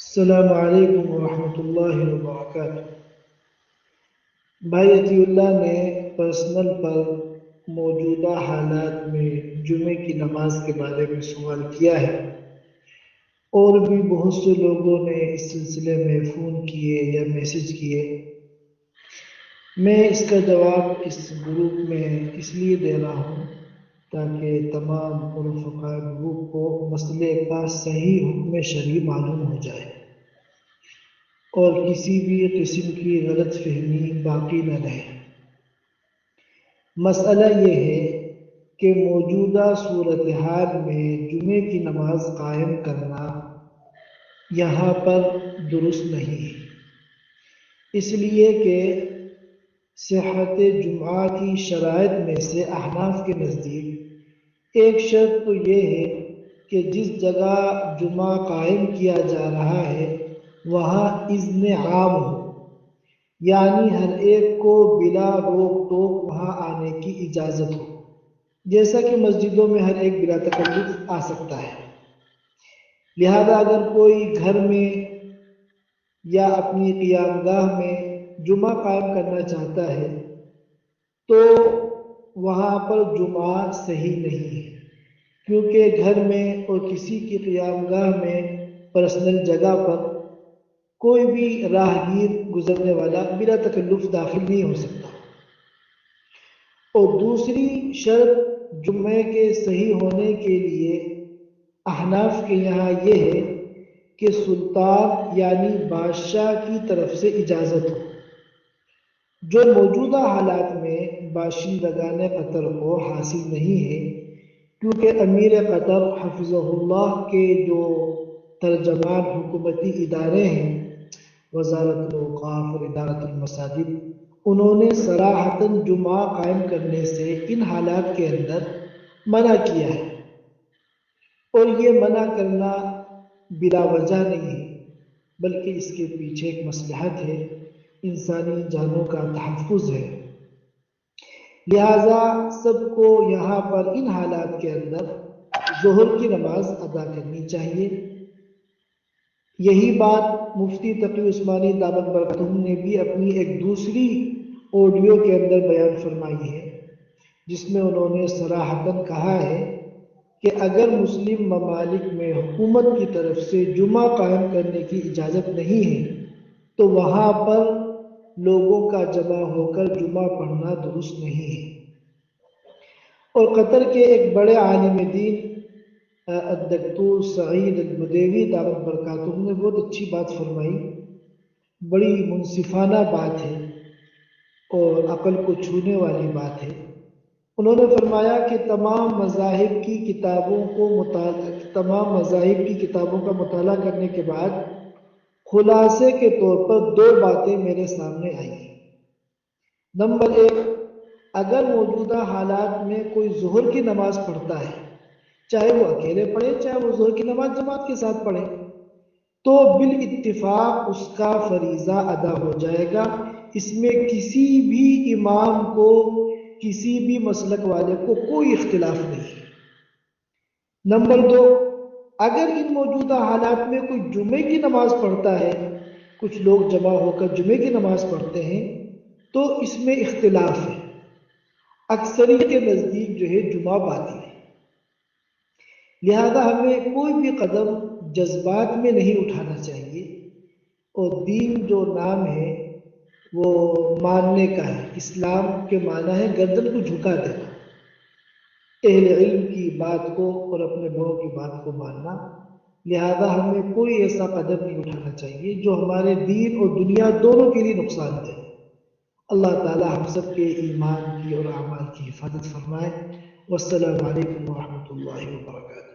السلام علیکم ورحمۃ اللہ وبرکاتہ۔ بھائی عطی اللہ نے پرسنل پر موجودہ حالات میں جمعے کی نماز کے بارے میں سوال کیا ہے، اور بھی بہت سے لوگوں نے اس سلسلے میں فون کیے یا میسج کیے۔ میں اس کا جواب اس گروپ میں اس لیے دے رہا ہوں تاکہ تمام رفقاء گروپ کو مسئلے کا صحیح حکم شرعی معلوم ہو جائے اور کسی بھی قسم کی غلط فہمی باقی نہ رہے۔ مسئلہ یہ ہے کہ موجودہ صورتحال میں جمعے کی نماز قائم کرنا یہاں پر درست نہیں ہے، اس لیے کہ صحت جمعہ کی شرائط میں سے احناف کے نزدیک ایک شرط تو یہ ہے کہ جس جگہ جمعہ قائم کیا جا رہا ہے وہاں اذن عام ہو، یعنی ہر ایک کو بلا روک ٹوک وہاں آنے کی اجازت ہو، جیسا کہ مسجدوں میں ہر ایک بلا تکلف آ سکتا ہے۔ لہذا اگر کوئی گھر میں یا اپنی قیام گاہ میں جمعہ قائم کرنا چاہتا ہے تو وہاں پر جمعہ صحیح نہیں ہے، کیونکہ گھر میں اور کسی کی قیام گاہ میں پرسنل جگہ پر کوئی بھی راہگیر گزرنے والا بلا تکلف داخل نہیں ہو سکتا۔ اور دوسری شرط جمعے کے صحیح ہونے کے لیے احناف کے یہاں یہ ہے کہ سلطان یعنی بادشاہ کی طرف سے اجازت ہو، جو موجودہ حالات میں باشندگان قطر کو حاصل نہیں ہے، کیونکہ امیر قطر حفظہ اللہ کے جو ترجمان حکومتی ادارے ہیں، وزارت الاوقاف اور ادارت المساجد، انہوں نے صراحتاً جمعہ قائم کرنے سے ان حالات کے اندر منع کیا ہے، اور یہ منع کرنا بلا وجہ نہیں ہے، بلکہ اس کے پیچھے ایک مصلحت ہے، انسانی جانوں کا تحفظ ہے۔ لہذا سب کو یہاں پر ان حالات کے اندر ظہر کی نماز ادا کرنی چاہیے۔ یہی بات مفتی تقی عثمانی دامت برکاتہ نے بھی اپنی ایک دوسری آڈیو کے اندر بیان فرمائی ہے، جس میں انہوں نے صراحتاً کہا ہے کہ اگر مسلم ممالک میں حکومت کی طرف سے جمعہ قائم کرنے کی اجازت نہیں ہے تو وہاں پر لوگوں کا جمع ہو کر جمعہ پڑھنا درست نہیں ہے۔ اور قطر کے ایک بڑے عالم دین الدکتور سعید البدیوی دامت برکاتہ نے بہت اچھی بات فرمائی، بڑی منصفانہ بات ہے اور عقل کو چھونے والی بات ہے۔ انہوں نے فرمایا کہ تمام مذاہب کی کتابوں کا مطالعہ کرنے کے بعد خلاصے کے طور پر دو باتیں میرے سامنے آئی ہیں۔ نمبر ایک، اگر موجودہ حالات میں کوئی ظہر کی نماز پڑھتا ہے، چاہے وہ اکیلے پڑھے چاہے وہ ظہر کی نماز جماعت کے ساتھ پڑھے، تو بالاتفاق اس کا فریضہ ادا ہو جائے گا، اس میں کسی بھی امام کو، کسی بھی مسلک والے کو کوئی اختلاف نہیں۔ نمبر دو، اگر ان موجودہ حالات میں کوئی جمعے کی نماز پڑھتا ہے، کچھ لوگ جمع ہو کر جمعے کی نماز پڑھتے ہیں، تو اس میں اختلاف ہے۔ اکثریت کے نزدیک جو ہے جمعہ باطل ہے، لہذا ہمیں کوئی بھی قدم جذبات میں نہیں اٹھانا چاہیے، اور دین جو نام ہے وہ ماننے کا ہے۔ اسلام کے معنی ہے گردن کو جھکا دینا، اہل علم کی بات کو اور اپنے بڑوں کی بات کو ماننا۔ لہذا ہمیں کوئی ایسا قدم نہیں اٹھانا چاہیے جو ہمارے دین اور دنیا دونوں کے لیے نقصان دہ۔ اللہ تعالی ہم سب کے ایمان کی اور اعمال کی حفاظت فرمائے۔ والسلام علیکم ورحمۃ اللہ وبرکاتہ۔